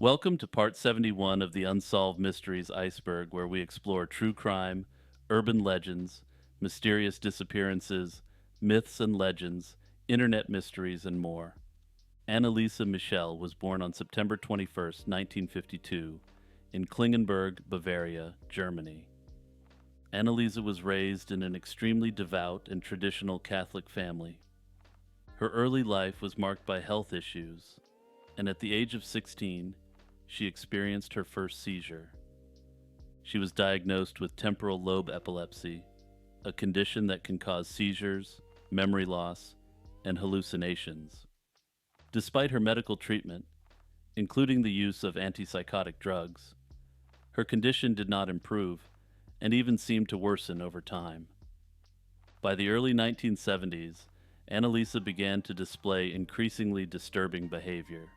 Welcome to part 71 of the Unsolved Mysteries Iceberg, where we explore true crime, urban legends, mysterious disappearances, myths and legends, internet mysteries, and more. Analisa Michelle was born on September 21st, 1952, in Klingenberg, Bavaria, Germany. Annalisa was raised in an extremely devout and traditional Catholic family. Her early life was marked by health issues, and at the age of 16, she experienced her first seizure. She was diagnosed with temporal lobe epilepsy, a condition that can cause seizures, memory loss, and hallucinations. Despite her medical treatment, including the use of antipsychotic drugs, her condition did not improve and even seemed to worsen over time. By the early 1970s, Annalisa began to display increasingly disturbing behavior.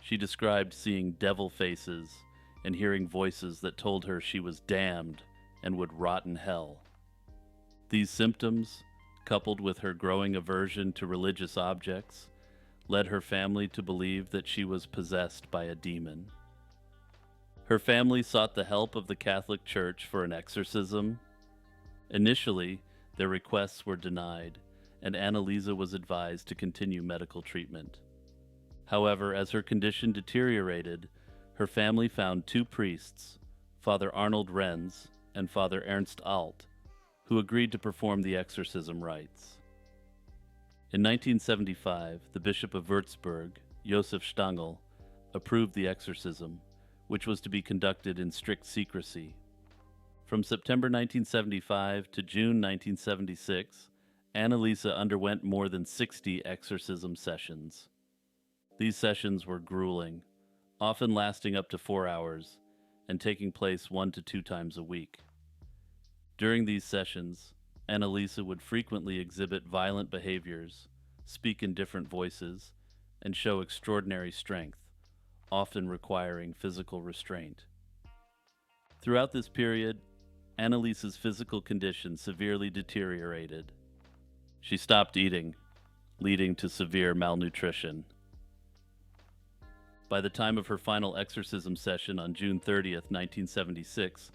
She described seeing devil faces and hearing voices that told her she was damned and would rot in hell. These symptoms, coupled with her growing aversion to religious objects, led her family to believe that she was possessed by a demon. Her family sought the help of the Catholic Church for an exorcism. Initially, their requests were denied, and Annalisa was advised to continue medical treatment. However, as her condition deteriorated, her family found two priests, Father Arnold Renz and Father Ernst Alt, who agreed to perform the exorcism rites. In 1975, the Bishop of Würzburg, Josef Stangl, approved the exorcism, which was to be conducted in strict secrecy. From September 1975 to June 1976, Annalisa underwent more than 60 exorcism sessions. These sessions were grueling, often lasting up to 4 hours, and taking place 1 to 2 times a week. During these sessions, Annalisa would frequently exhibit violent behaviors, speak in different voices, and show extraordinary strength, often requiring physical restraint. Throughout this period, Annalisa's physical condition severely deteriorated. She stopped eating, leading to severe malnutrition. By the time of her final exorcism session on June 30th, 1976,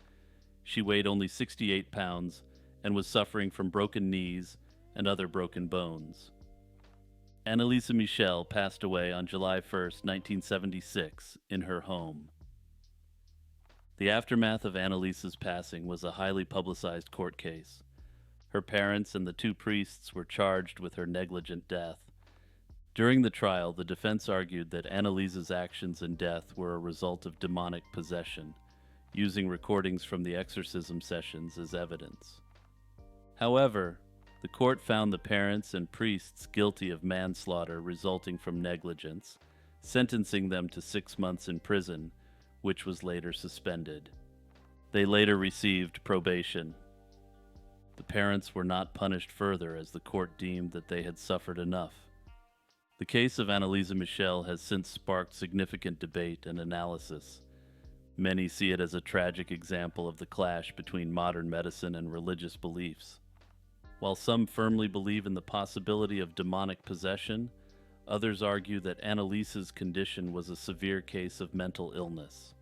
she weighed only 68 pounds and was suffering from broken knees and other broken bones. Analisa Michelle passed away on July 1st, 1976, in her home. The aftermath of Annalisa's passing was a highly publicized court case. Her parents and the two priests were charged with her negligent death. During the trial, the defense argued that Annalisa's actions and death were a result of demonic possession, using recordings from the exorcism sessions as evidence. However, the court found the parents and priests guilty of manslaughter resulting from negligence, sentencing them to 6 months in prison, which was later suspended. They later received probation. The parents were not punished further as the court deemed that they had suffered enough. The case of Analisa Michelle has since sparked significant debate and analysis. Many see it as a tragic example of the clash between modern medicine and religious beliefs. While some firmly believe in the possibility of demonic possession, others argue that Annalisa's condition was a severe case of mental illness.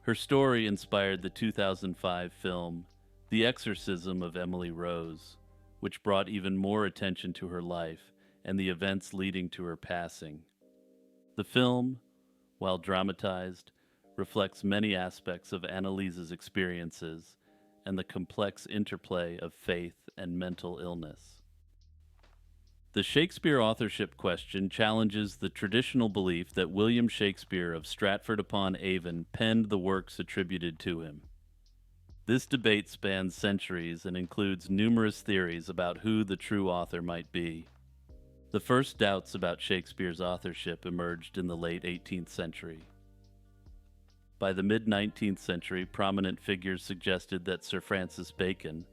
Her story inspired the 2005 film The Exorcism of Emily Rose, which brought even more attention to her life and the events leading to her passing. The film, while dramatized, reflects many aspects of Annalisa's experiences and the complex interplay of faith and mental illness. The Shakespeare authorship question challenges the traditional belief that William Shakespeare of Stratford-upon-Avon penned the works attributed to him. This debate spans centuries and includes numerous theories about who the true author might be. The first doubts about Shakespeare's authorship emerged in the late 18th century. By the mid-19th century, prominent figures suggested that Sir Francis Bacon,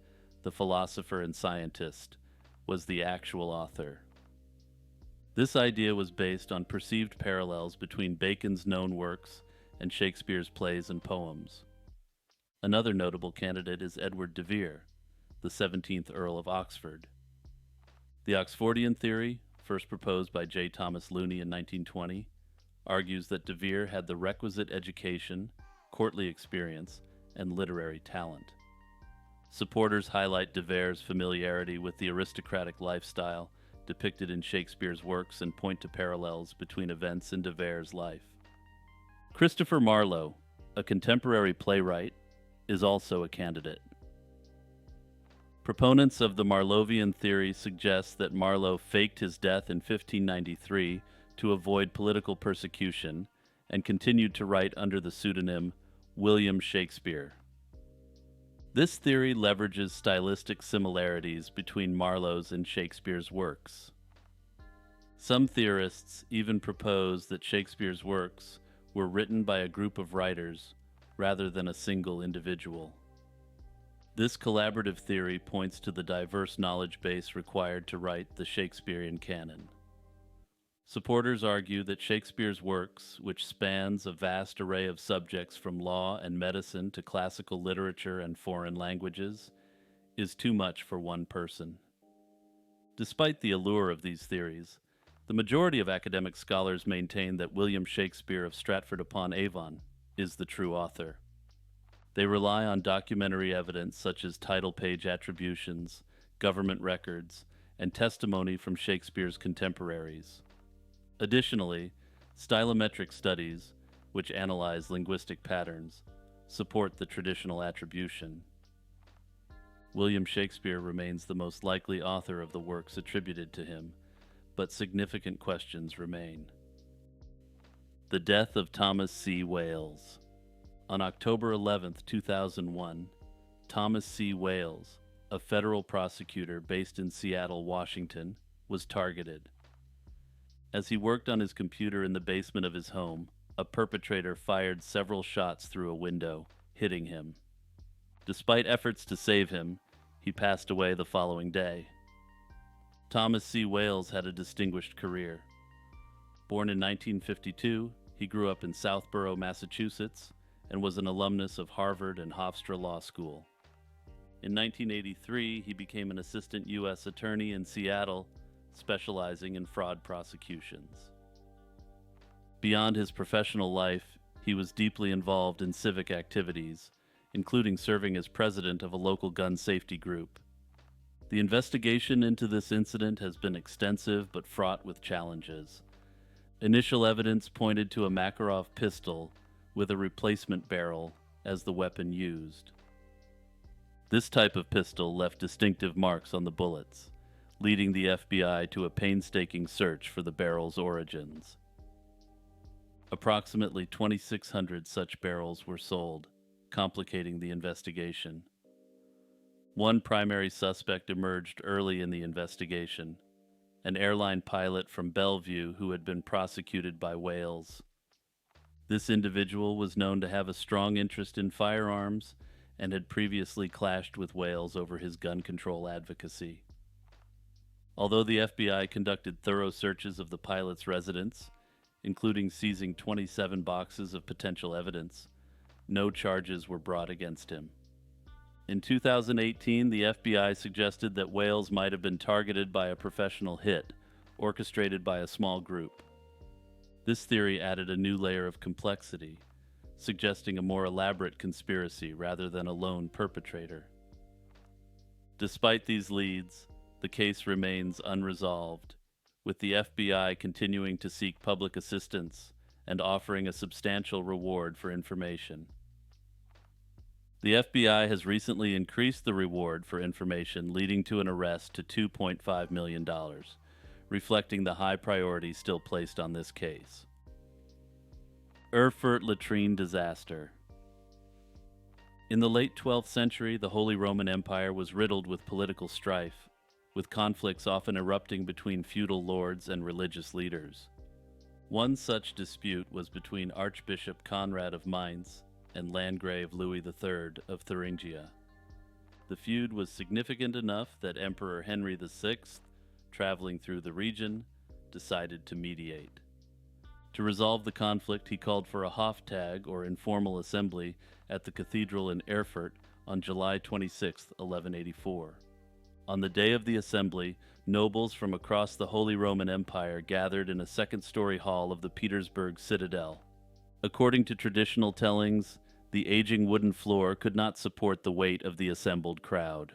the philosopher and scientist, was the actual author. This idea was based on perceived parallels between Bacon's known works and Shakespeare's plays and poems. Another notable candidate is Edward de Vere, the 17th Earl of Oxford. The Oxfordian theory, first proposed by J. Thomas Looney in 1920, argues that de Vere had the requisite education, courtly experience, and literary talent. Supporters highlight de Vere's familiarity with the aristocratic lifestyle depicted in Shakespeare's works and point to parallels between events in de Vere's life. Christopher Marlowe, a contemporary playwright, is also a candidate. Proponents of the Marlovian theory suggest that Marlowe faked his death in 1593 to avoid political persecution and continued to write under the pseudonym William Shakespeare. This theory leverages stylistic similarities between Marlowe's and Shakespeare's works. Some theorists even propose that Shakespeare's works were written by a group of writers rather than a single individual. This collaborative theory points to the diverse knowledge base required to write the Shakespearean canon. Supporters argue that Shakespeare's works, which spans a vast array of subjects from law and medicine to classical literature and foreign languages, is too much for one person. Despite the allure of these theories, the majority of academic scholars maintain that William Shakespeare of Stratford-upon-Avon is the true author. They rely on documentary evidence such as title page attributions, government records, and testimony from Shakespeare's contemporaries. Additionally, stylometric studies, which analyze linguistic patterns, support the traditional attribution. William Shakespeare remains the most likely author of the works attributed to him, but significant questions remain. The death of Thomas C. Wales. On October 11, 2001, Thomas C. Wales, a federal prosecutor based in Seattle, Washington, was targeted. As he worked on his computer in the basement of his home, a perpetrator fired several shots through a window, hitting him. Despite efforts to save him, he passed away the following day. Thomas C. Wales had a distinguished career. Born in 1952, he grew up in Southborough, Massachusetts, and was an alumnus of Harvard and Hofstra Law School. In 1983, he became an assistant U.S. attorney in Seattle, specializing in fraud prosecutions. Beyond his professional life, he was deeply involved in civic activities, including serving as president of a local gun safety group. The investigation into this incident has been extensive but fraught with challenges. Initial evidence pointed to a Makarov pistol with a replacement barrel as the weapon used. This type of pistol left distinctive marks on the bullets, leading the FBI to a painstaking search for the barrel's origins. Approximately 2,600 such barrels were sold, complicating the investigation. One primary suspect emerged early in the investigation, an airline pilot from Bellevue who had been prosecuted by Wales. This individual was known to have a strong interest in firearms and had previously clashed with Wales over his gun control advocacy. Although the FBI conducted thorough searches of the pilot's residence, including seizing 27 boxes of potential evidence, no charges were brought against him. In 2018, the FBI suggested that Wales might have been targeted by a professional hit, orchestrated by a small group. This theory added a new layer of complexity, suggesting a more elaborate conspiracy rather than a lone perpetrator. Despite these leads, the case remains unresolved, with the FBI continuing to seek public assistance and offering a substantial reward for information. The FBI has recently increased the reward for information leading to an arrest to $2.5 million, reflecting the high priority still placed on this case. Erfort Latrine disaster. In the late 12th century, the Holy Roman Empire was riddled with political strife, with conflicts often erupting between feudal lords and religious leaders. One such dispute was between Archbishop Conrad of Mainz and Landgrave Louis III of Thuringia. The feud was significant enough that Emperor Henry VI, traveling through the region, decided to mediate. To resolve the conflict, he called for a Hoftag, or informal assembly, at the cathedral in Erfort on July 26, 1184. On the day of the assembly, nobles from across the Holy Roman Empire gathered in a second-story hall of the Petersburg Citadel. According to traditional tellings, the aging wooden floor could not support the weight of the assembled crowd.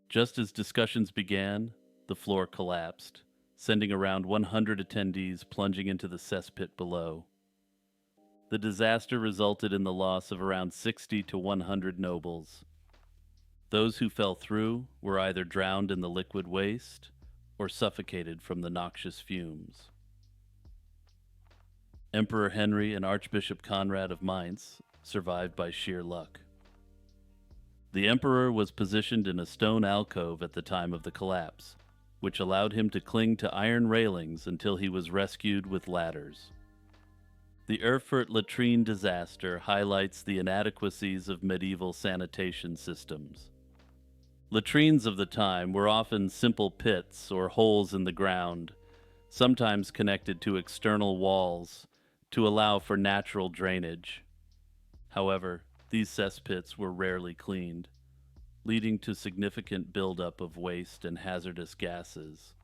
Just as discussions began, the floor collapsed, sending around 100 attendees plunging into the cesspit below. The disaster resulted in the loss of around 60 to 100 nobles. Those who fell through were either drowned in the liquid waste or suffocated from the noxious fumes. Emperor Henry and Archbishop Conrad of Mainz survived by sheer luck. The emperor was positioned in a stone alcove at the time of the collapse, which allowed him to cling to iron railings until he was rescued with ladders. The Erfort Latrine disaster highlights the inadequacies of medieval sanitation systems. Latrines of the time were often simple pits or holes in the ground, sometimes connected to external walls to allow for natural drainage. However, these cesspits were rarely cleaned, leading to significant buildup of waste and hazardous gases.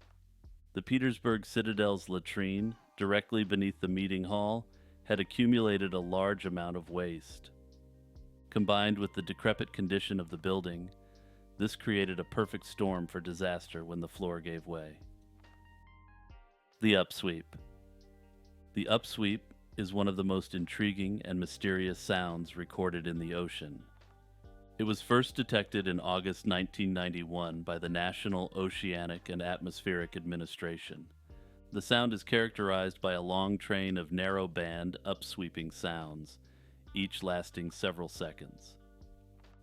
The Petersburg Citadel's latrine, directly beneath the meeting hall, had accumulated a large amount of waste. Combined with the decrepit condition of the building, this created a perfect storm for disaster when the floor gave way. The Upsweep. The Upsweep is one of the most intriguing and mysterious sounds recorded in the ocean. It was first detected in August 1991 by the National Oceanic and Atmospheric Administration. The sound is characterized by a long train of narrow-band, upsweeping sounds, each lasting several seconds.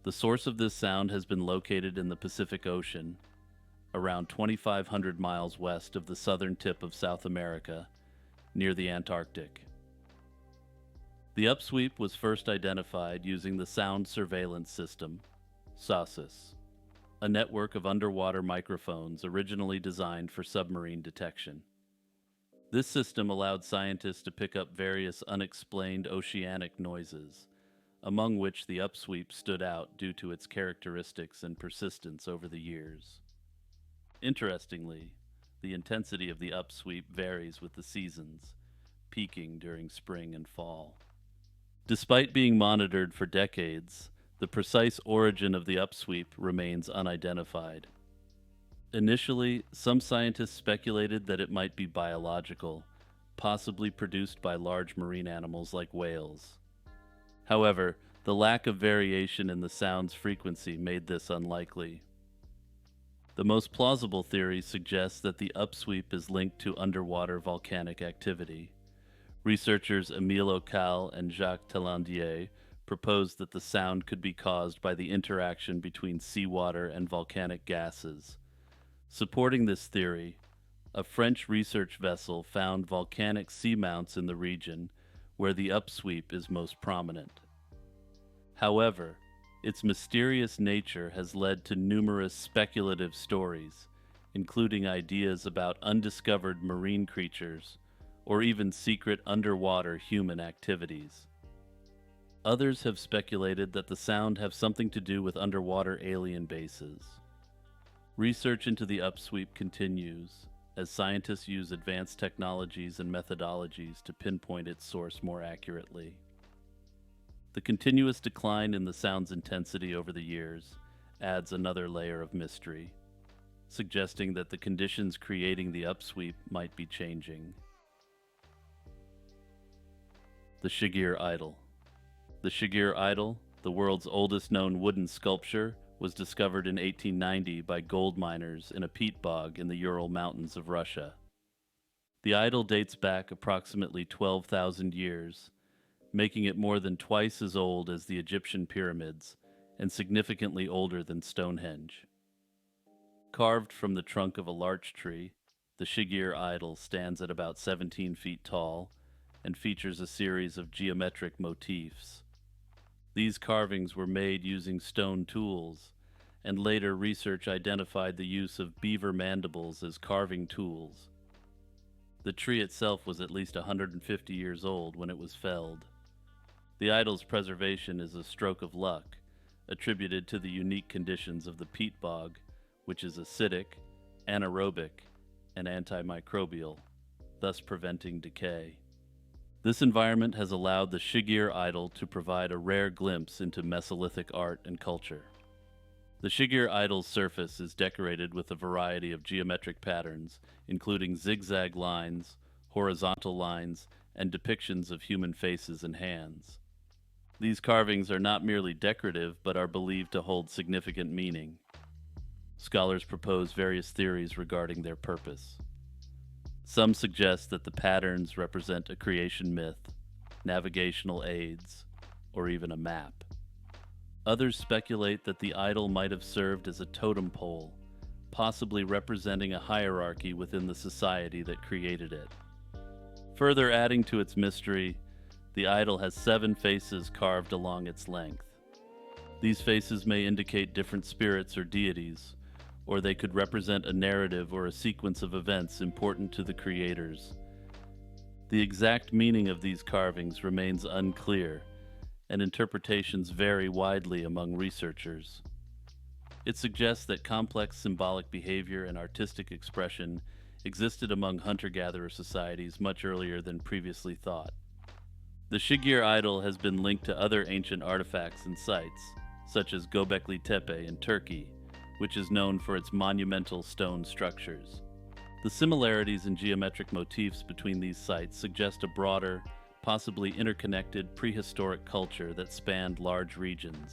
The source of this sound has been located in the Pacific Ocean, around 2,500 miles west of the southern tip of South America, near the Antarctic. The upsweep was first identified using the Sound Surveillance System, SOSUS, a network of underwater microphones originally designed for submarine detection. This system allowed scientists to pick up various unexplained oceanic noises, among which the upsweep stood out due to its characteristics and persistence over the years. Interestingly, the intensity of the upsweep varies with the seasons, peaking during spring and fall. Despite being monitored for decades, the precise origin of the upsweep remains unidentified. Initially, some scientists speculated that it might be biological, possibly produced by large marine animals like whales. However, the lack of variation in the sound's frequency made this unlikely. The most plausible theory suggests that the upsweep is linked to underwater volcanic activity. Researchers Émile Aucal and Jacques Talandier proposed that the sound could be caused by the interaction between seawater and volcanic gases. Supporting this theory, a French research vessel found volcanic seamounts in the region where the upsweep is most prominent. However, its mysterious nature has led to numerous speculative stories, including ideas about undiscovered marine creatures or even secret underwater human activities. Others have speculated that the sound have something to do with underwater alien bases. Research into the upsweep continues as scientists use advanced technologies and methodologies to pinpoint its source more accurately. The continuous decline in the sound's intensity over the years adds another layer of mystery, suggesting that the conditions creating the upsweep might be changing. The Shagar Idol. The Shagar Idol, the world's oldest known wooden sculpture, was discovered in 1890 by gold miners in a peat bog in the Ural Mountains of Russia. The idol dates back approximately 12,000 years, making it more than twice as old as the Egyptian pyramids and significantly older than Stonehenge. Carved from the trunk of a larch tree, the Shagar Idol stands at about 17 feet tall and features a series of geometric motifs. These carvings were made using stone tools, and later research identified the use of beaver mandibles as carving tools. The tree itself was at least 150 years old when it was felled. The idol's preservation is a stroke of luck, attributed to the unique conditions of the peat bog, which is acidic, anaerobic, and antimicrobial, thus preventing decay. This environment has allowed the Shagar Idol to provide a rare glimpse into Mesolithic art and culture. The Shagar Idol's surface is decorated with a variety of geometric patterns, including zigzag lines, horizontal lines, and depictions of human faces and hands. These carvings are not merely decorative, but are believed to hold significant meaning. Scholars propose various theories regarding their purpose. Some suggest that the patterns represent a creation myth, navigational aids, or even a map. Others speculate that the idol might have served as a totem pole, possibly representing a hierarchy within the society that created it. Further adding to its mystery, the idol has 7 faces carved along its length. These faces may indicate different spirits or deities, or they could represent a narrative or a sequence of events important to the creators. The exact meaning of these carvings remains unclear, and interpretations vary widely among researchers. It suggests that complex symbolic behavior and artistic expression existed among hunter-gatherer societies much earlier than previously thought. The Shagar Idol has been linked to other ancient artifacts and sites, such as Göbekli Tepe in Turkey, which is known for its monumental stone structures. The similarities in geometric motifs between these sites suggest a broader, possibly interconnected prehistoric culture that spanned large regions.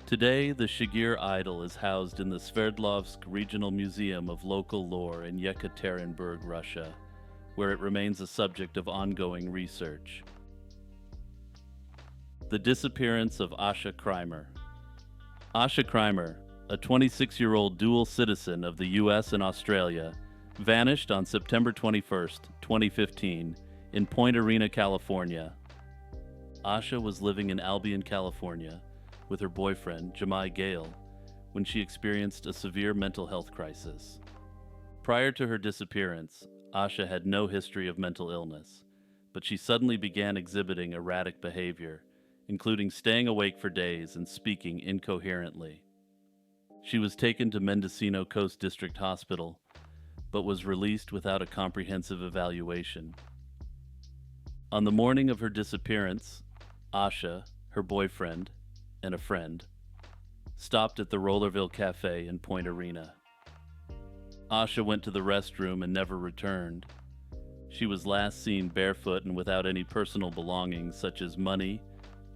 Today, the Shagar Idol is housed in the Sverdlovsk Regional Museum of Local Lore in Yekaterinburg, Russia, where it remains a subject of ongoing research. The disappearance of Asha Crier. Asha Crier, a 26-year-old dual citizen of the US and Australia, vanished on September 21, 2015, in Point Arena, California. Asha was living in Albion, California, with her boyfriend, Jamai Gale, when she experienced a severe mental health crisis. Prior to her disappearance, Asha had no history of mental illness, but she suddenly began exhibiting erratic behavior, including staying awake for days and speaking incoherently. She was taken to Mendocino Coast District Hospital, but was released without a comprehensive evaluation. On the morning of her disappearance, Asha, her boyfriend, and a friend stopped at the Rollerville Cafe in Point Arena. Asha went to the restroom and never returned. She was last seen barefoot and without any personal belongings such as money,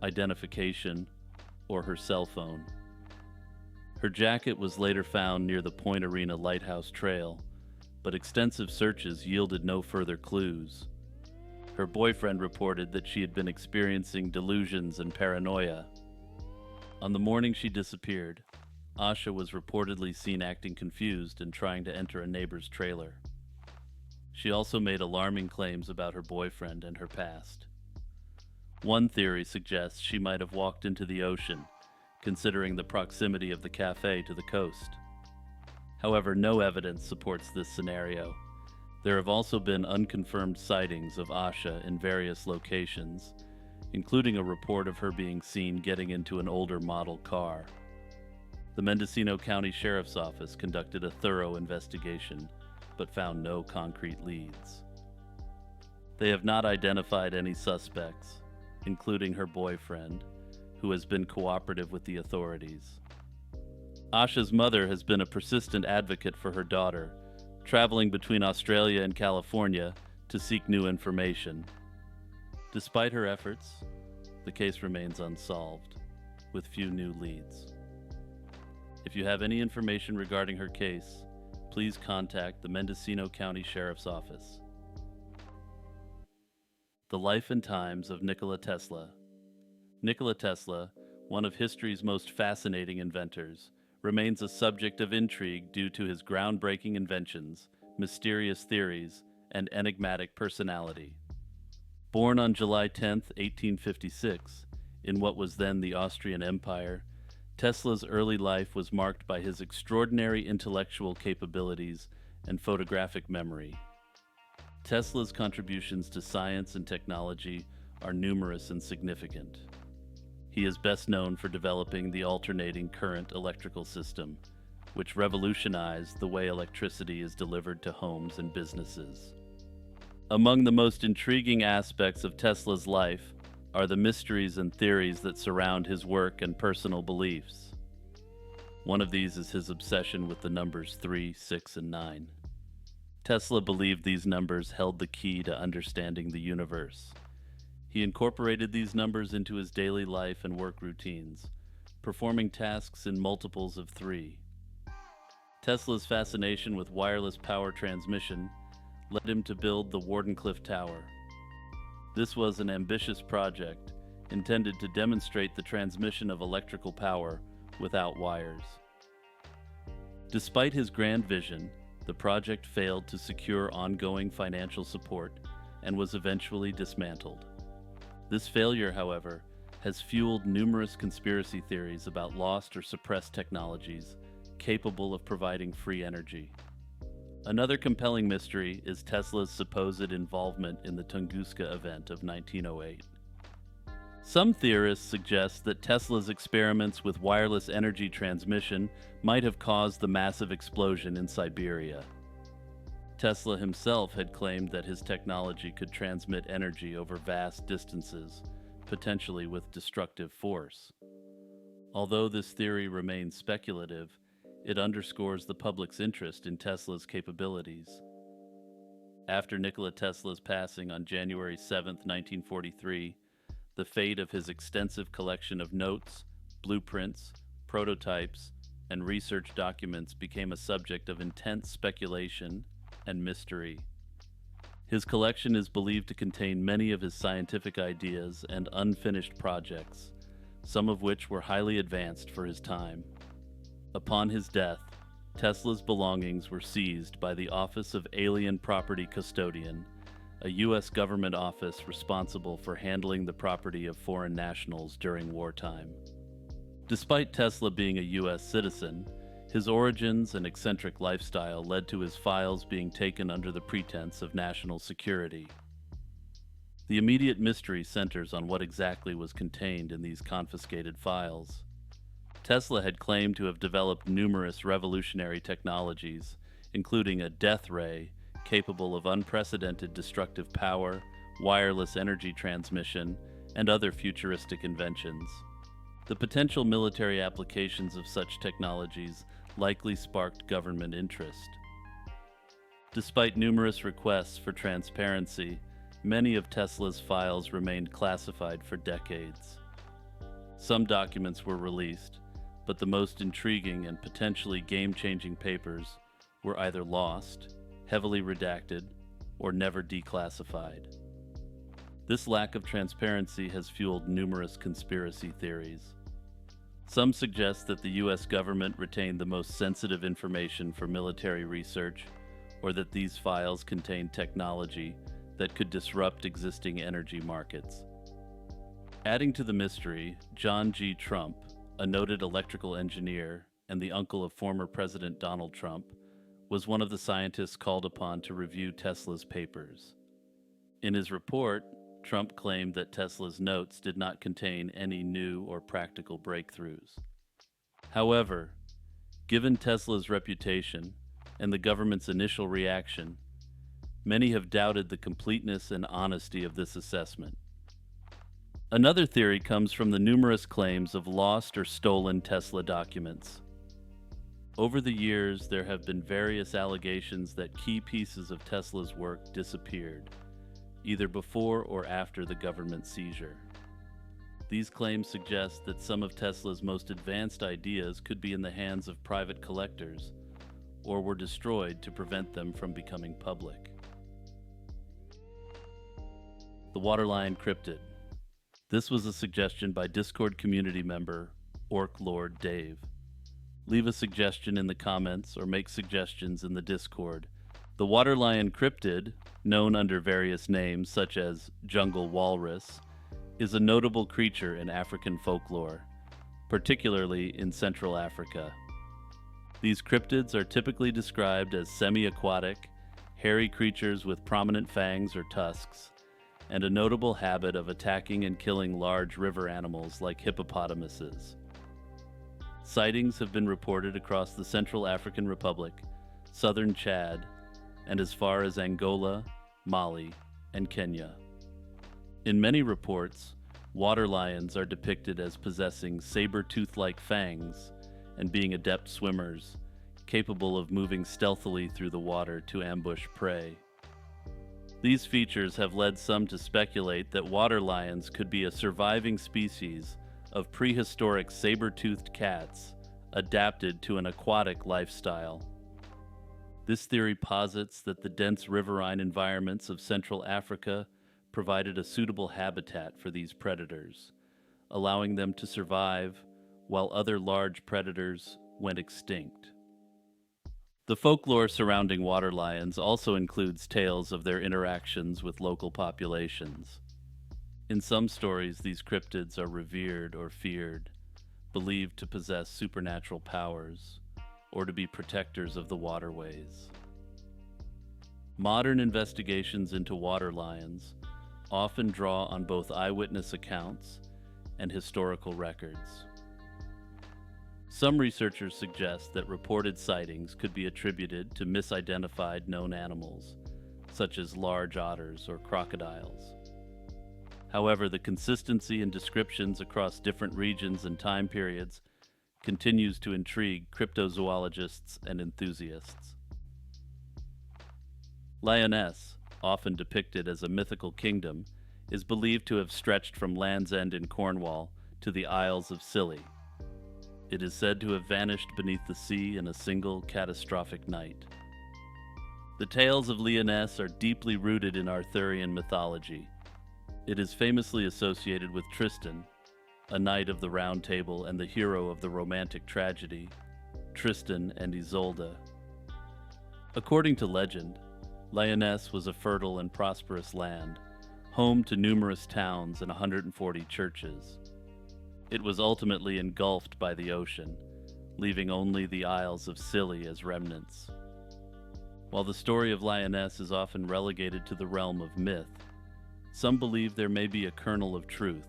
identification, or her cell phone. Her jacket was later found near the Point Arena Lighthouse Trail, but extensive searches yielded no further clues. Her boyfriend reported that she had been experiencing delusions and paranoia. On the morning she disappeared, Asha was reportedly seen acting confused and trying to enter a neighbor's trailer. She also made alarming claims about her boyfriend and her past. One theory suggests she might have walked into the ocean, considering the proximity of the cafe to the coast. However, no evidence supports this scenario. There have also been unconfirmed sightings of Asha in various locations, including a report of her being seen getting into an older model car. The Mendocino County Sheriff's Office conducted a thorough investigation, but found no concrete leads. They have not identified any suspects, including her boyfriend, who has been cooperative with the authorities. Asha's mother has been a persistent advocate for her daughter, traveling between Australia and California to seek new information. Despite her efforts, the case remains unsolved, with few new leads. If you have any information regarding her case, please contact the Mendocino County Sheriff's Office. The Life and Times of Nikola Tesla. Nikola Tesla, one of history's most fascinating inventors, remains a subject of intrigue due to his groundbreaking inventions, mysterious theories, and enigmatic personality. Born on July 10, 1856, in what was then the Austrian Empire, Tesla's early life was marked by his extraordinary intellectual capabilities and photographic memory. Tesla's contributions to science and technology are numerous and significant. He is best known for developing the alternating current electrical system, which revolutionized the way electricity is delivered to homes and businesses. Among the most intriguing aspects of Tesla's life are the mysteries and theories that surround his work and personal beliefs. One of these is his obsession with the numbers 3, 6, and 9. Tesla believed these numbers held the key to understanding the universe. He incorporated these numbers into his daily life and work routines, performing tasks in multiples of 3. Tesla's fascination with wireless power transmission led him to build the Wardenclyffe Tower. This was an ambitious project intended to demonstrate the transmission of electrical power without wires. Despite his grand vision, the project failed to secure ongoing financial support and was eventually dismantled. This failure, however, has fueled numerous conspiracy theories about lost or suppressed technologies capable of providing free energy. Another compelling mystery is Tesla's supposed involvement in the Tunguska event of 1908. Some theorists suggest that Tesla's experiments with wireless energy transmission might have caused the massive explosion in Siberia. Tesla himself had claimed that his technology could transmit energy over vast distances, potentially with destructive force. Although this theory remains speculative, it underscores the public's interest in Tesla's capabilities. After Nikola Tesla's passing on January 7, 1943, the fate of his extensive collection of notes, blueprints, prototypes, and research documents became a subject of intense speculation and mystery. His collection is believed to contain many of his scientific ideas and unfinished projects, some of which were highly advanced for his time. Upon his death, Tesla's belongings were seized by the Office of Alien Property Custodian, a U.S. government office responsible for handling the property of foreign nationals during wartime. Despite Tesla being a U.S. citizen, his origins and eccentric lifestyle led to his files being taken under the pretense of national security. The immediate mystery centers on what exactly was contained in these confiscated files. Tesla had claimed to have developed numerous revolutionary technologies, including a death ray capable of unprecedented destructive power, wireless energy transmission, and other futuristic inventions. The potential military applications of such technologies likely sparked government interest. Despite numerous requests for transparency, many of Tesla's files remained classified for decades. Some documents were released, but the most intriguing and potentially game-changing papers were either lost, heavily redacted, or never declassified. This lack of transparency has fueled numerous conspiracy theories. Some suggest that the U.S. government retained the most sensitive information for military research, or that these files contain technology that could disrupt existing energy markets. Adding to the mystery, John G. Trump, a noted electrical engineer and the uncle of former President Donald Trump, was one of the scientists called upon to review Tesla's papers. In his report, Trump claimed that Tesla's notes did not contain any new or practical breakthroughs. However, given Tesla's reputation and the government's initial reaction, many have doubted the completeness and honesty of this assessment. Another theory comes from the numerous claims of lost or stolen Tesla documents. Over the years, there have been various allegations that key pieces of Tesla's work disappeared, either before or after the government seizure. These claims suggest that some of Tesla's most advanced ideas could be in the hands of private collectors, or were destroyed to prevent them from becoming public. The Waterline Cryptid. This was a suggestion by Discord community member Orc Lord Dave. Leave a suggestion in the comments or make suggestions in the Discord. The Waterline Cryptid, known under various names such as Jungle Walrus, is a notable creature in African folklore, particularly in Central Africa. These cryptids are typically described as semi-aquatic, hairy creatures with prominent fangs or tusks, and a notable habit of attacking and killing large river animals like hippopotamuses. Sightings have been reported across the Central African Republic, southern Chad, and as far as Angola, Mali, and Kenya. In many reports, water lions are depicted as possessing saber-tooth-like fangs and being adept swimmers, capable of moving stealthily through the water to ambush prey. These features have led some to speculate that water lions could be a surviving species of prehistoric saber-toothed cats adapted to an aquatic lifestyle. This theory posits that the dense riverine environments of Central Africa provided a suitable habitat for these predators, allowing them to survive while other large predators went extinct. The folklore surrounding water lions also includes tales of their interactions with local populations. In some stories, these cryptids are revered or feared, believed to possess supernatural powers, or to be protectors of the waterways. Modern investigations into water lions often draw on both eyewitness accounts and historical records. Some researchers suggest that reported sightings could be attributed to misidentified known animals, such as large otters or crocodiles. However, the consistency in descriptions across different regions and time periods continues to intrigue cryptozoologists and enthusiasts. Lioness, often depicted as a mythical kingdom, is believed to have stretched from Land's End in Cornwall to the Isles of Scilly. It is said to have vanished beneath the sea in a single catastrophic night. The tales of Lioness are deeply rooted in Arthurian mythology. It is famously associated with Tristan, a knight of the Round Table and the hero of the romantic tragedy, Tristan and Isolde. According to legend, Lioness was a fertile and prosperous land, home to numerous towns and 140 churches. It was ultimately engulfed by the ocean, leaving only the Isles of Scilly as remnants. While the story of Lioness is often relegated to the realm of myth, some believe there may be a kernel of truth.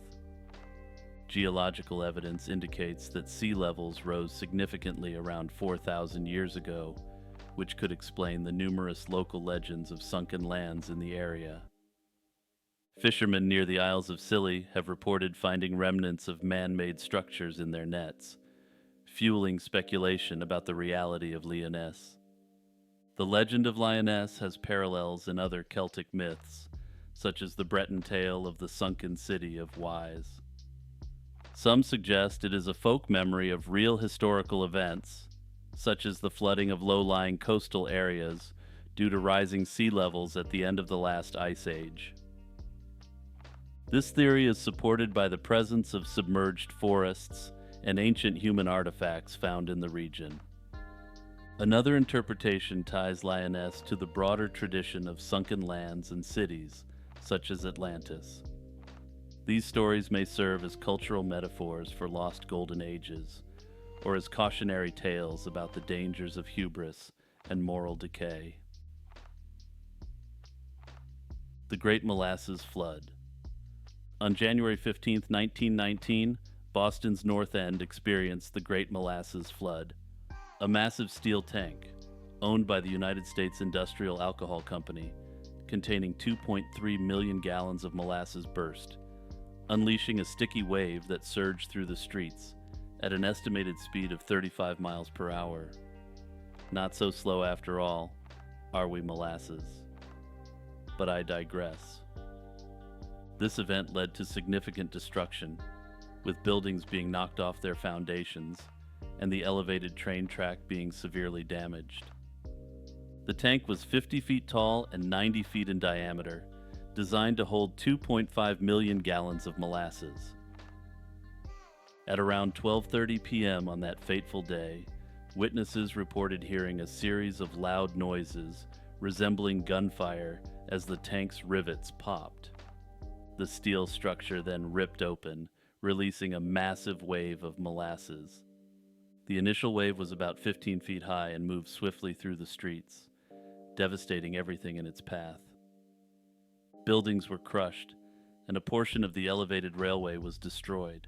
Geological evidence indicates that sea levels rose significantly around 4,000 years ago, which could explain the numerous local legends of sunken lands in the area. Fishermen near the Isles of Scilly have reported finding remnants of man-made structures in their nets, fueling speculation about the reality of Lioness. The legend of Lioness has parallels in other Celtic myths, such as the Breton tale of the sunken city of Wise. Some suggest it is a folk memory of real historical events, such as the flooding of low-lying coastal areas due to rising sea levels at the end of the last ice age. This theory is supported by the presence of submerged forests and ancient human artifacts found in the region. Another interpretation ties Lioness to the broader tradition of sunken lands and cities, such as Atlantis. These stories may serve as cultural metaphors for lost golden ages, or as cautionary tales about the dangers of hubris and moral decay. The Great Molasses Flood. On January 15, 1919, Boston's North End experienced the Great Molasses Flood. A massive steel tank, owned by the United States Industrial Alcohol Company, containing 2.3 million gallons of molasses burst, unleashing a sticky wave that surged through the streets at an estimated speed of 35 miles per hour. Not so slow after all, are we, Molasses? But I digress. This event led to significant destruction, with buildings being knocked off their foundations and the elevated train track being severely damaged. The tank was 50 feet tall and 90 feet in diameter, designed to hold 2.5 million gallons of molasses. At around 12:30 p.m. on that fateful day, witnesses reported hearing a series of loud noises resembling gunfire as the tank's rivets popped. The steel structure then ripped open, releasing a massive wave of molasses. The initial wave was about 15 feet high and moved swiftly through the streets, devastating everything in its path. Buildings were crushed, and a portion of the elevated railway was destroyed.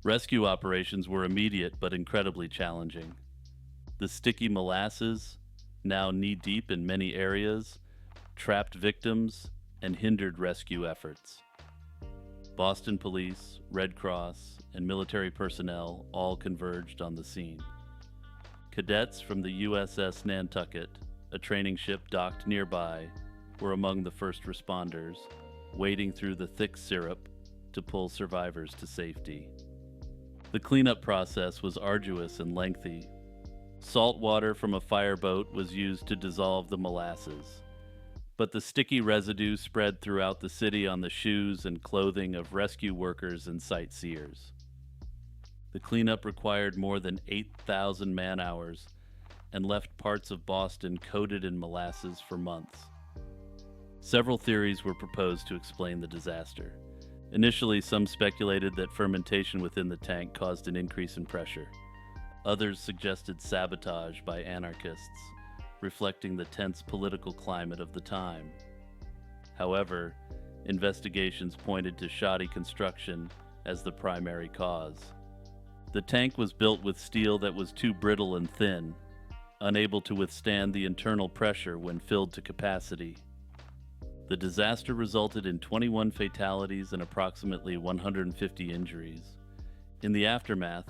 Rescue operations were immediate but incredibly challenging. The sticky molasses, now knee-deep in many areas, trapped victims and hindered rescue efforts. Boston police, Red Cross, and military personnel all converged on the scene. Cadets from the USS Nantucket, a training ship docked nearby, were among the first responders, wading through the thick syrup to pull survivors to safety. The cleanup process was arduous and lengthy. Salt water from a fireboat was used to dissolve the molasses, but the sticky residue spread throughout the city on the shoes and clothing of rescue workers and sightseers. The cleanup required more than 8,000 man-hours and left parts of Boston coated in molasses for months. Several theories were proposed to explain the disaster. Initially, some speculated that fermentation within the tank caused an increase in pressure. Others suggested sabotage by anarchists, reflecting the tense political climate of the time. However, investigations pointed to shoddy construction as the primary cause. The tank was built with steel that was too brittle and thin, unable to withstand the internal pressure when filled to capacity. The disaster resulted in 21 fatalities and approximately 150 injuries. In the aftermath,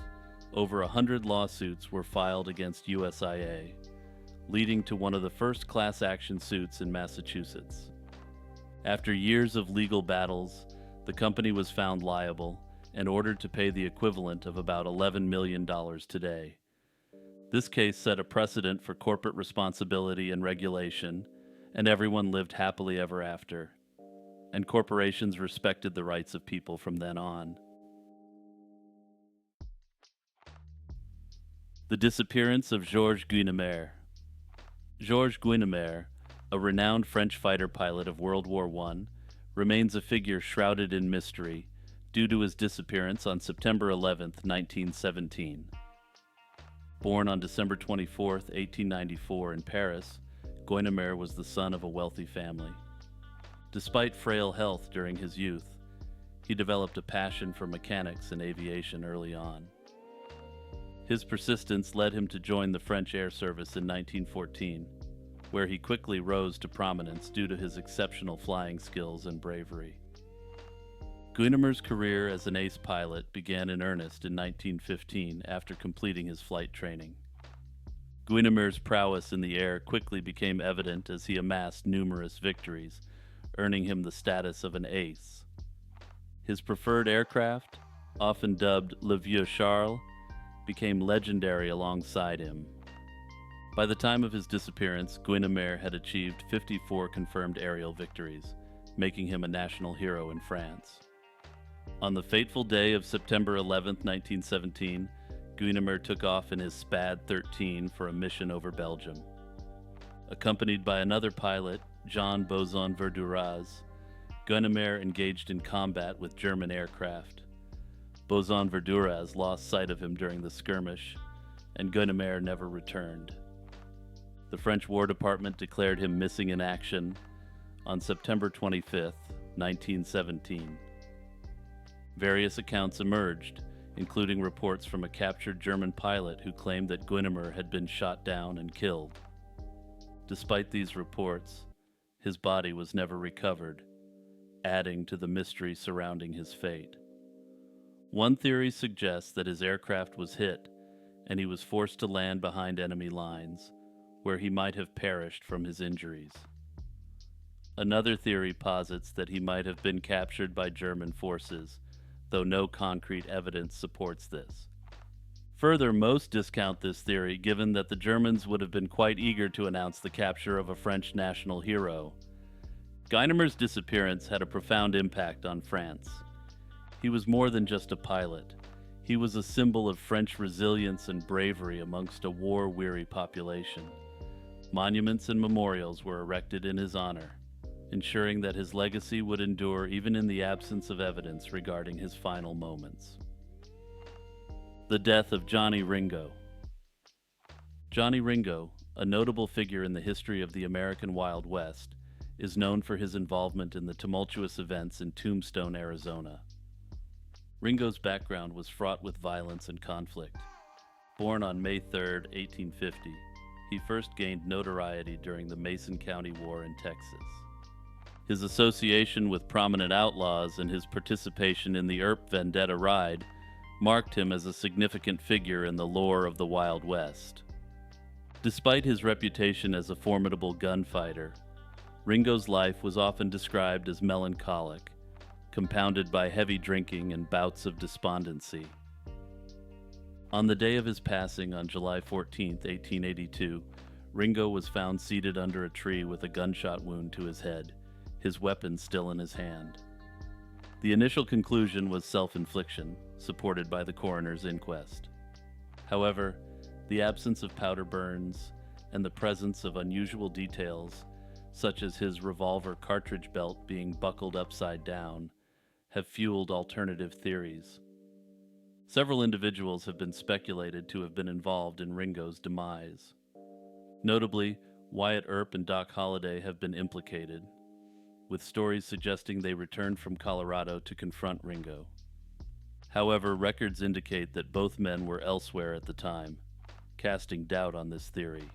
over 100 lawsuits were filed against USIA, leading to one of the first class action suits in Massachusetts. After years of legal battles, the company was found liable and ordered to pay the equivalent of about $11 million today. This case set a precedent for corporate responsibility and regulation, and everyone lived happily ever after, and corporations respected the rights of people from then on. The disappearance of Georges Guinemer. Georges Guinemer, a renowned French fighter pilot of World War I, remains a figure shrouded in mystery due to his disappearance on September 11, 1917. Born on December 24, 1894 in Paris, Guinemer was the son of a wealthy family. Despite frail health during his youth, he developed a passion for mechanics and aviation early on. His persistence led him to join the French Air Service in 1914, where he quickly rose to prominence due to his exceptional flying skills and bravery. Guinemer's career as an ace pilot began in earnest in 1915 after completing his flight training. Guinemer's prowess in the air quickly became evident as he amassed numerous victories, earning him the status of an ace. His preferred aircraft, often dubbed Le Vieux Charles, became legendary alongside him. By the time of his disappearance, Guinemer had achieved 54 confirmed aerial victories, making him a national hero in France. On the fateful day of September 11, 1917, Guinemer took off in his Spad 13 for a mission over Belgium. Accompanied by another pilot, Jean Boson-Verduras, Guinemer engaged in combat with German aircraft. Boson-Verduras lost sight of him during the skirmish, and Guinemer never returned. The French War Department declared him missing in action on September 25, 1917. Various accounts emerged, including reports from a captured German pilot who claimed that Guinemer had been shot down and killed. Despite these reports, his body was never recovered, adding to the mystery surrounding his fate. One theory suggests that his aircraft was hit and he was forced to land behind enemy lines, where he might have perished from his injuries. Another theory posits that he might have been captured by German forces, though no concrete evidence supports this. Further, most discount this theory given that the Germans would have been quite eager to announce the capture of a French national hero. Guinemer's disappearance had a profound impact on France. He was more than just a pilot. He was a symbol of French resilience and bravery amongst a war-weary population. Monuments and memorials were erected in his honor, ensuring that his legacy would endure even in the absence of evidence regarding his final moments. The death of Johnny Ringo. Johnny Ringo, a notable figure in the history of the American Wild West, is known for his involvement in the tumultuous events in Tombstone, Arizona. Ringo's background was fraught with violence and conflict. Born on May 3, 1850, he first gained notoriety during the Mason County War in Texas. His association with prominent outlaws and his participation in the Erp Vendetta ride marked him as a significant figure in the lore of the Wild West. Despite his reputation as a formidable gunfighter, Ringo's life was often described as melancholic, compounded by heavy drinking and bouts of despondency. On the day of his passing on July 14, 1882, Ringo was found seated under a tree with a gunshot wound to his head, his weapon still in his hand. The initial conclusion was self-infliction, supported by the coroner's inquest. However, the absence of powder burns and the presence of unusual details, such as his revolver cartridge belt being buckled upside down, have fueled alternative theories. Several individuals have been speculated to have been involved in Ringo's demise. Notably, Wyatt Earp and Doc Holliday have been implicated, with stories suggesting they returned from Colorado to confront Ringo. However, records indicate that both men were elsewhere at the time, casting doubt on this theory.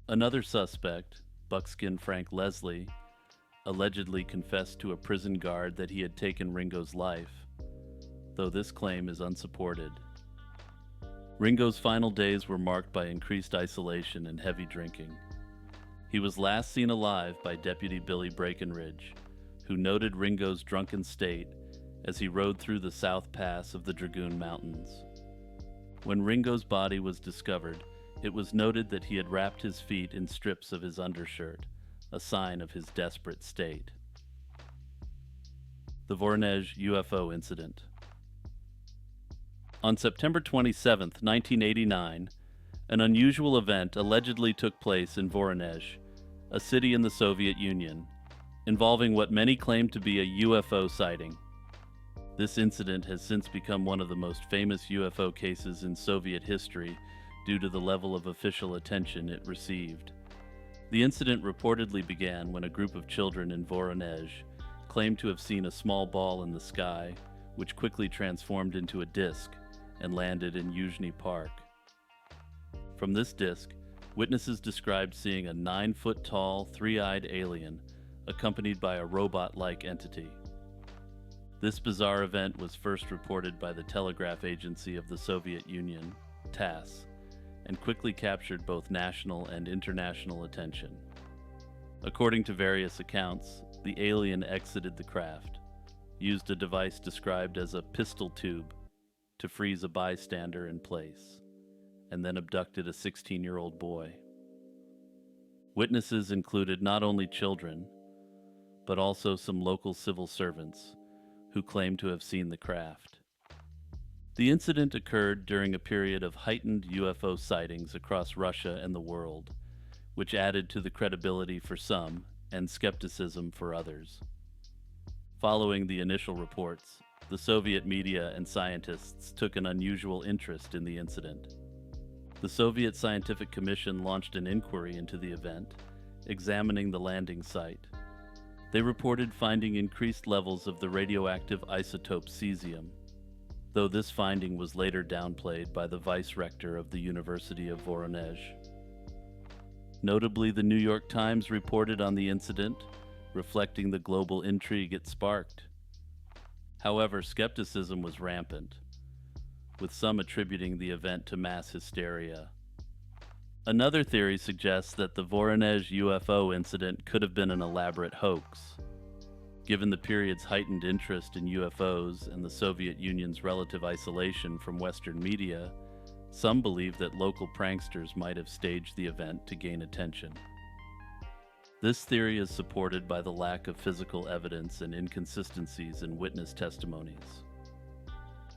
Another suspect, Buckskin Frank Leslie, allegedly confessed to a prison guard that he had taken Ringo's life, though this claim is unsupported. Ringo's final days were marked by increased isolation and heavy drinking. He was last seen alive by Deputy Billy Breckenridge, who noted Ringo's drunken state as he rode through the South Pass of the Dragoon Mountains. When Ringo's body was discovered, it was noted that he had wrapped his feet in strips of his undershirt, a sign of his desperate state. The Voron UFO Incident. On September 27, 1989, an unusual event allegedly took place in Voronezh, a city in the Soviet Union, involving what many claim to be a UFO sighting. This incident has since become one of the most famous UFO cases in Soviet history due to the level of official attention it received. The incident reportedly began when a group of children in Voronezh claimed to have seen a small ball in the sky, which quickly transformed into a disc and landed in Yuzhny Park. From this disc, witnesses described seeing a 9-foot-tall, three-eyed alien accompanied by a robot-like entity. This bizarre event was first reported by the Telegraph Agency of the Soviet Union, TASS, and quickly captured both national and international attention. According to various accounts, the alien exited the craft, used a device described as a pistol tube to freeze a bystander in place, and then abducted a 16-year-old boy. Witnesses included not only children, but also some local civil servants who claimed to have seen the craft. The incident occurred during a period of heightened UFO sightings across Russia and the world, which added to the credibility for some and skepticism for others. Following the initial reports, the Soviet media and scientists took an unusual interest in the incident. The Soviet Scientific Commission launched an inquiry into the event, examining the landing site. They reported finding increased levels of the radioactive isotope cesium, though this finding was later downplayed by the vice-rector of the University of Voronezh. Notably, the New York Times reported on the incident, reflecting the global intrigue it sparked. However, skepticism was rampant, with some attributing the event to mass hysteria. Another theory suggests that the Voronezh UFO incident could have been an elaborate hoax. Given the period's heightened interest in UFOs and the Soviet Union's relative isolation from Western media, some believe that local pranksters might have staged the event to gain attention. This theory is supported by the lack of physical evidence and inconsistencies in witness testimonies.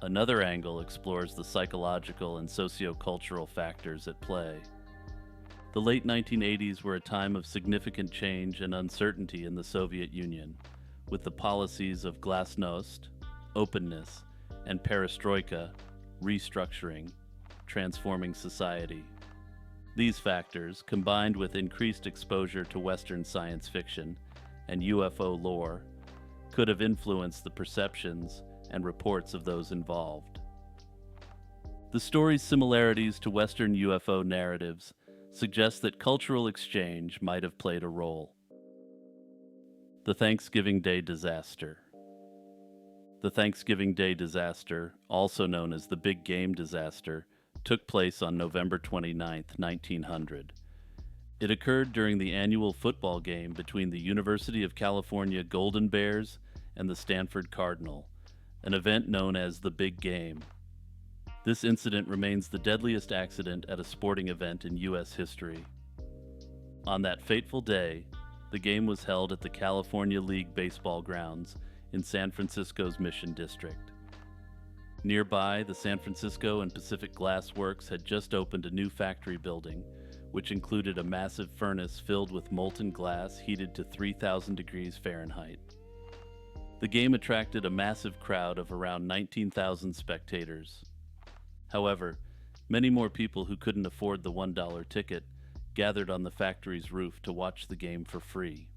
Another angle explores the psychological and socio-cultural factors at play. The late 1980s were a time of significant change and uncertainty in the Soviet Union, with the policies of glasnost, openness, and perestroika restructuring, transforming society. These factors, combined with increased exposure to Western science fiction and UFO lore, could have influenced the perceptions and reports of those involved. The story's similarities to Western UFO narratives suggest that cultural exchange might have played a role. The Thanksgiving Day Disaster. The Thanksgiving Day disaster, also known as the Big Game Disaster, took place on November 29, 1900. It occurred during the annual football game between the University of California Golden Bears and the Stanford Cardinal, an event known as the Big Game. This incident remains the deadliest accident at a sporting event in U.S. history. On that fateful day, the game was held at the California League baseball grounds in San Francisco's Mission District. Nearby, the San Francisco and Pacific Glass Works had just opened a new factory building, which included a massive furnace filled with molten glass heated to 3,000 degrees Fahrenheit. The game attracted a massive crowd of around 19,000 spectators. However, many more people who couldn't afford the $1 ticket gathered on the factory's roof to watch the game for free.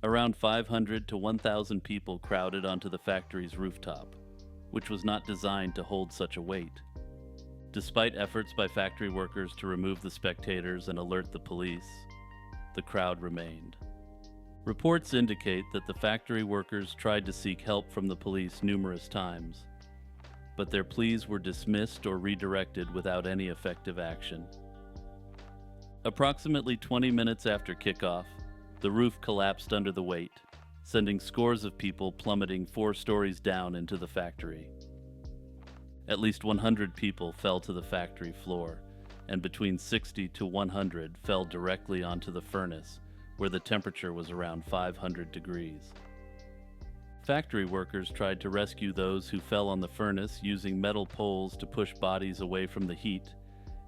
Around 500 to 1,000 people crowded onto the factory's rooftop, which was not designed to hold such a weight. Despite efforts by factory workers to remove the spectators and alert the police, the crowd remained. Reports indicate that the factory workers tried to seek help from the police numerous times, but their pleas were dismissed or redirected without any effective action. Approximately 20 minutes after kickoff, the roof collapsed under the weight, sending scores of people plummeting 4 stories down into the factory. At least 100 people fell to the factory floor, and between 60 to 100 fell directly onto the furnace, where the temperature was around 500 degrees. Factory workers tried to rescue those who fell on the furnace using metal poles to push bodies away from the heat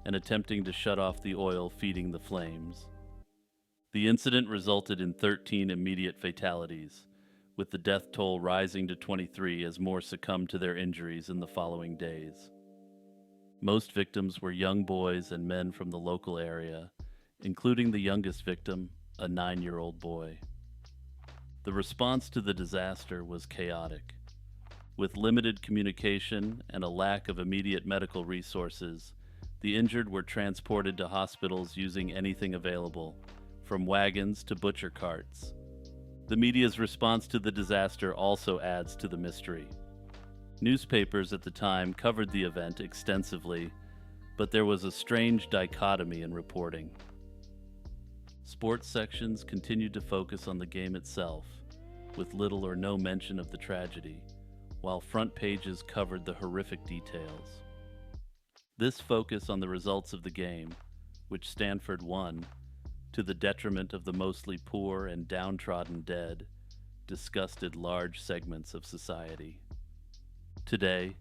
and attempting to shut off the oil feeding the flames. The incident resulted in 13 immediate fatalities, with the death toll rising to 23 as more succumbed to their injuries in the following days. Most victims were young boys and men from the local area, including the youngest victim, a 9-year-old boy. The response to the disaster was chaotic. With limited communication and a lack of immediate medical resources, the injured were transported to hospitals using anything available, from wagons to butcher carts. The media's response to the disaster also adds to the mystery. Newspapers at the time covered the event extensively, but there was a strange dichotomy in reporting. Sports sections continued to focus on the game itself, with little or no mention of the tragedy, while front pages covered the horrific details. This focus on the results of the game, which Stanford won, to the detriment of the mostly poor and downtrodden dead, disgusted large segments of society. Today,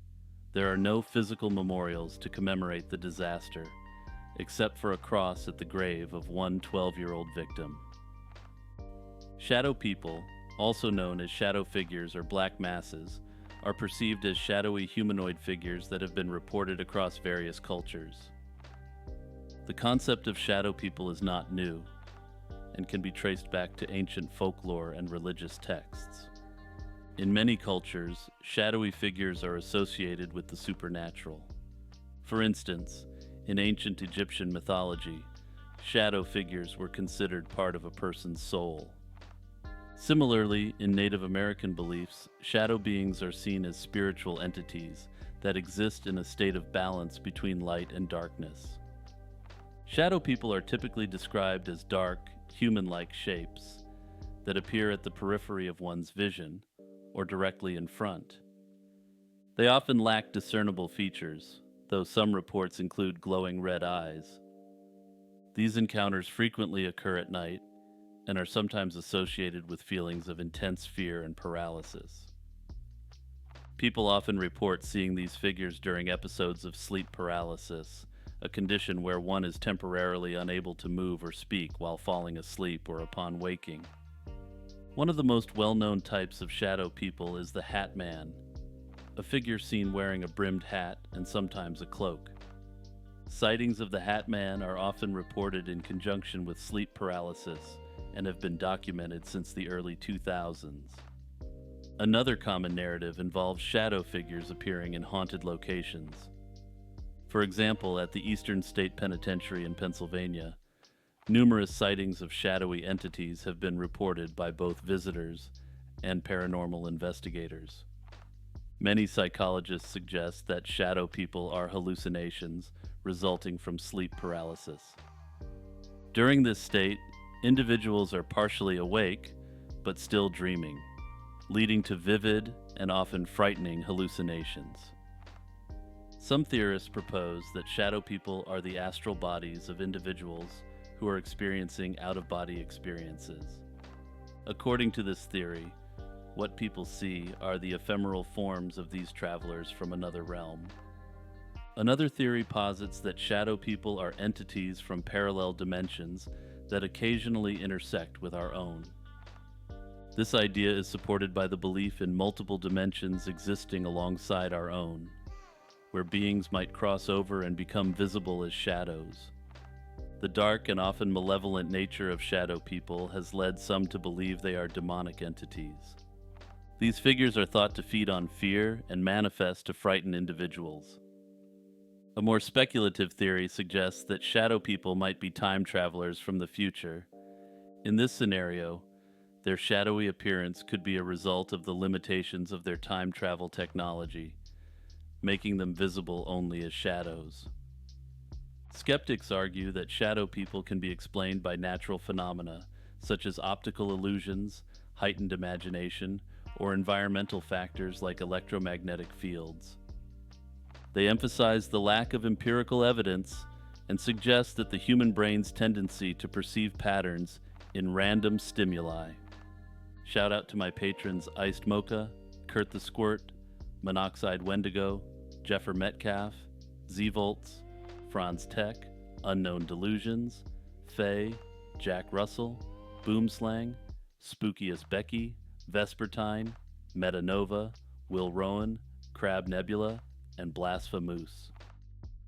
there are no physical memorials to commemorate the disaster, except for a cross at the grave of one 12-year-old victim. Shadow people, also known as shadow figures or black masses, are perceived as shadowy humanoid figures that have been reported across various cultures. The concept of shadow people is not new, and can be traced back to ancient folklore and religious texts. In many cultures, shadowy figures are associated with the supernatural. For instance, in ancient Egyptian mythology, shadow figures were considered part of a person's soul. Similarly, in Native American beliefs, shadow beings are seen as spiritual entities that exist in a state of balance between light and darkness. Shadow people are typically described as dark, human-like shapes that appear at the periphery of one's vision or directly in front. They often lack discernible features, though some reports include glowing red eyes. These encounters frequently occur at night and are sometimes associated with feelings of intense fear and paralysis. People often report seeing these figures during episodes of sleep paralysis, a condition where one is temporarily unable to move or speak while falling asleep or upon waking. One of the most well-known types of shadow people is the Hat Man, a figure seen wearing a brimmed hat and sometimes a cloak. Sightings of the Hat Man are often reported in conjunction with sleep paralysis and have been documented since the early 2000s. Another common narrative involves shadow figures appearing in haunted locations. For example, at the Eastern State Penitentiary in Pennsylvania, numerous sightings of shadowy entities have been reported by both visitors and paranormal investigators. Many psychologists suggest that shadow people are hallucinations resulting from sleep paralysis. During this state, individuals are partially awake but still dreaming, leading to vivid and often frightening hallucinations. Some theorists propose that shadow people are the astral bodies of individuals who are experiencing out-of-body experiences. According to this theory, what people see are the ephemeral forms of these travelers from another realm. Another theory posits that shadow people are entities from parallel dimensions that occasionally intersect with our own. This idea is supported by the belief in multiple dimensions existing alongside our own, where beings might cross over and become visible as shadows. The dark and often malevolent nature of shadow people has led some to believe they are demonic entities. These figures are thought to feed on fear and manifest to frighten individuals. A more speculative theory suggests that shadow people might be time travelers from the future. In this scenario, their shadowy appearance could be a result of the limitations of their time travel technology, making them visible only as shadows. Skeptics argue that shadow people can be explained by natural phenomena, such as optical illusions, heightened imagination, or environmental factors like electromagnetic fields. They emphasize the lack of empirical evidence and suggest that the human brain's tendency to perceive patterns in random stimuli. Shout out to my patrons Iced Mocha, Kurt the Squirt, Monoxide Wendigo, Jeffer Metcalf, Z-Volts, Franz Tech, Unknown Delusions, Faye, Jack Russell, Boomslang, Spooky as Becky, Vespertine, Metanova, Will Rowan, Crab Nebula, and Blasphemous.